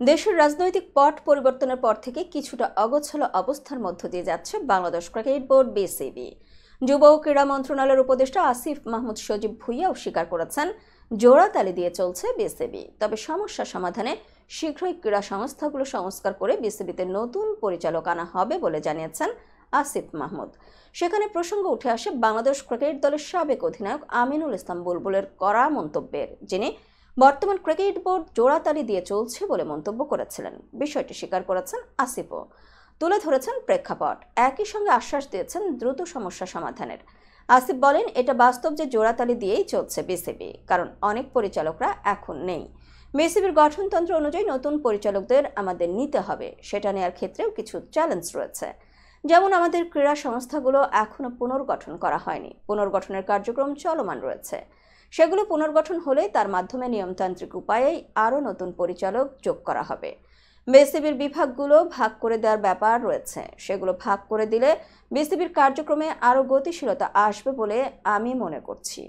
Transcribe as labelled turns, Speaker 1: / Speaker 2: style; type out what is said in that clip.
Speaker 1: দেশের রাজনৈতিক পট পরিবর্তনের পর থেকে কিছুটা অগোছালো অবস্থার মধ্য দিয়ে যাচ্ছে বাংলাদেশ ক্রিকেট বোর্ড বিসিবি। যুব ও ক্রীড়া মন্ত্রণালয়ের উপদেষ্টা আসিফ মাহমুদ সজীব ভুঁইয়াও স্বীকার করেছেন, জোড়াতালি দিয়ে চলছে বিসিবি। তবে সমস্যা সমাধানে শীঘ্রই ক্রীড়া সংস্থাগুলো সংস্কার করে বিসিবিতে নতুন পরিচালক আনা হবে বলে জানিয়েছেন আসিফ মাহমুদ। সেখানে প্রসঙ্গ উঠে আসে বাংলাদেশ ক্রিকেট দলের সাবেক অধিনায়ক আমিনুল ইসলাম বুলবুলের কড়া মন্তব্যের, যিনি বর্তমান ক্রিকেট বোর্ড জোড়াতালি দিয়ে চলছে বলে মন্তব্য করেছিলেন। বিষয়টি স্বীকার করেছেন আসিফও, তুলে ধরেছেন প্রেক্ষাপট, একই সঙ্গে আশ্বাস দিয়েছেন দ্রুত সমস্যা সমাধানের। আসিফ বলেন, এটা বাস্তব যে জোড়াতালি দিয়েই চলছে বিসিবি, কারণ অনেক পরিচালকরা এখন নেই। বিসিবির গঠনতন্ত্র অনুযায়ী নতুন পরিচালকদের আমাদের নিতে হবে, সেটা নেওয়ার ক্ষেত্রেও কিছু চ্যালেঞ্জ রয়েছে। যেমন আমাদের ক্রীড়া সংস্থাগুলো এখনো পুনর্গঠন করা হয়নি, পুনর্গঠনের কার্যক্রম চলমান রয়েছে। সেগুলো পুনর্গঠন হলে তার মাধ্যমে নিয়মতান্ত্রিক উপায়েই আরও নতুন পরিচালক যোগ করা হবে। বিসিবির বিভাগগুলো ভাগ করে দেওয়ার ব্যাপার রয়েছে, সেগুলো ভাগ করে দিলে বিসিবির কার্যক্রমে আরও গতিশীলতা আসবে বলে আমি মনে করছি।